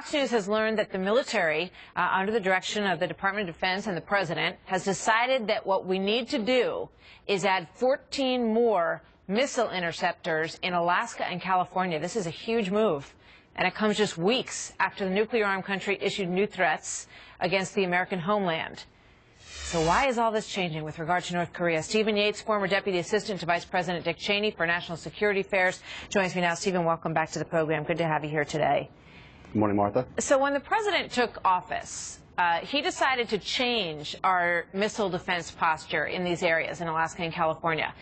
Fox News has learned that the military, under the direction of the Department of Defense and the President, has decided that what we need to do is add 14 more missile interceptors in Alaska and California. This is a huge move, and it comes just weeks after the nuclear-armed country issued new threats against the American homeland. So why is all this changing with regard to North Korea? Stephen Yates, former Deputy Assistant to Vice President Dick Cheney for National Security Affairs, joins me now. Stephen, welcome back to the program. Good to have you here today. Good morning, Martha. So when the President took office, he decided to change our missile defense posture in these areas, in Alaska and California,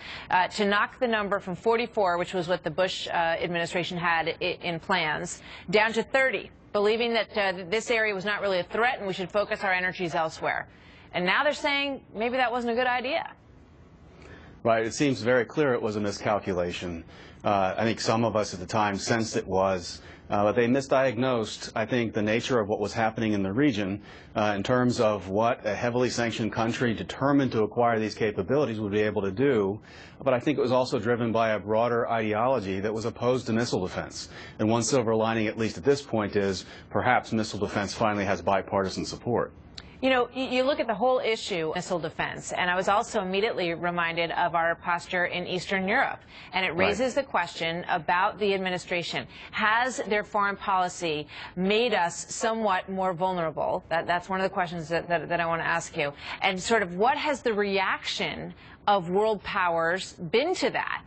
to knock the number from 44, which was what the Bush administration had in plans, down to 30, believing that this area was not really a threat and we should focus our energies elsewhere. And now they're saying maybe that wasn't a good idea. Right. It seems very clear it was a miscalculation. I think some of us at the time sensed it was. But they misdiagnosed, I think, the nature of what was happening in the region in terms of what a heavily sanctioned country determined to acquire these capabilities would be able to do. But I think it was also driven by a broader ideology that was opposed to missile defense. And one silver lining, at least at this point, is perhaps missile defense finally has bipartisan support. You know, you look at the whole issue, missile defense, and I was also immediately reminded of our posture in Eastern Europe. And it raises the question about the administration. Has their foreign policy made us somewhat more vulnerable? That's one of the questions that I want to ask you. And sort of what has the reaction of world powers been to that?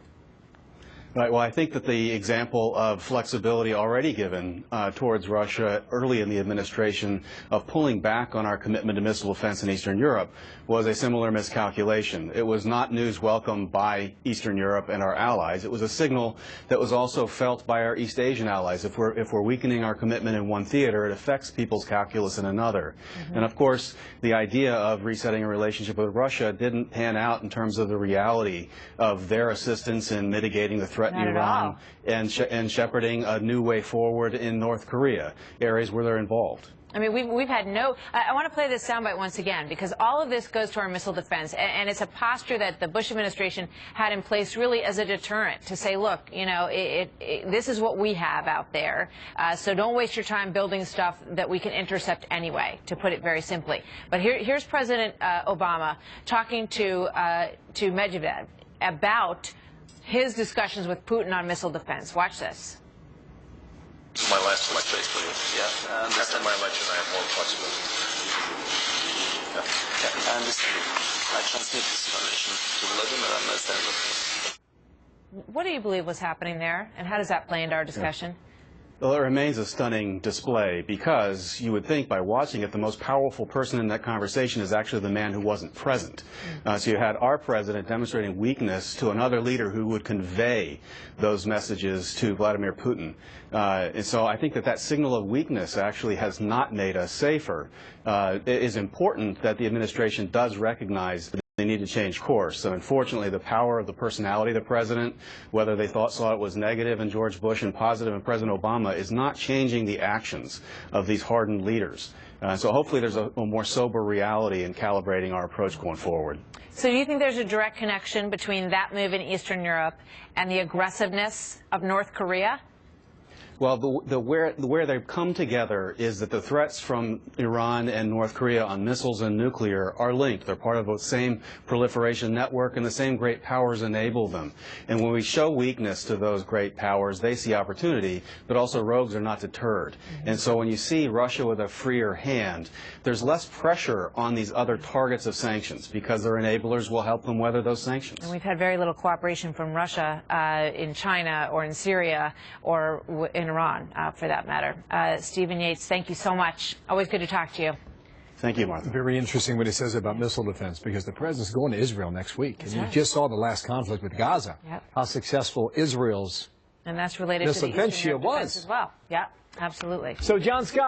Right. Well, I think that the example of flexibility already given towards Russia early in the administration of pulling back on our commitment to missile defense in Eastern Europe was a similar miscalculation. It was not news welcomed by Eastern Europe and our allies. It was a signal that was also felt by our East Asian allies. If we're weakening our commitment in one theater, it affects people's calculus in another. And of course, the idea of resetting a relationship with Russia didn't pan out in terms of the reality of their assistance in mitigating the threat in Iran and shepherding a new way forward in North Korea, areas where they're involved. I mean, we've had no. I want to play this soundbite once again because all of this goes to our missile defense, and it's a posture that the Bush administration had in place really as a deterrent to say, look, you know, this is what we have out there, so don't waste your time building stuff that we can intercept anyway, to put it very simply. But here's President Obama talking to Medvedev about his discussions with Putin on missile defense. Watch this. This is my last election, basically. Yeah. After my election, I have more flexibility. Yeah. I understand. I transmit this information to Vladimir and understand it. What do you believe was happening there, and how does that play into our discussion? Well, it remains a stunning display because you would think by watching it, the most powerful person in that conversation is actually the man who wasn't present. So you had our president demonstrating weakness to another leader who would convey those messages to Vladimir Putin. And so I think that signal of weakness actually has not made us safer. It is important that the administration does recognize that they need to change course. So unfortunately, the power of the personality of the president, whether they saw it was negative in George Bush and positive in President Obama, is not changing the actions of these hardened leaders. So hopefully there's a more sober reality in calibrating our approach going forward. So do you think there's a direct connection between that move in Eastern Europe and the aggressiveness of North Korea? Well, where they've come together is that the threats from Iran and North Korea on missiles and nuclear are linked. They're part of the same proliferation network, and the same great powers enable them. And when we show weakness to those great powers, they see opportunity, but also rogues are not deterred. And so when you see Russia with a freer hand, there's less pressure on these other targets of sanctions because their enablers will help them weather those sanctions. And we've had very little cooperation from Russia in China or in Syria or in Iran, for that matter. Stephen Yates, thank you so much. Always good to talk to you. Thank you, Martha. Very interesting what he says about missile defense, because the president's going to Israel next week. And you just saw the last conflict with Gaza, how successful Israel's and that's related missile to the defense Eastern shield defense was as well. Yeah, absolutely. So, John Scott.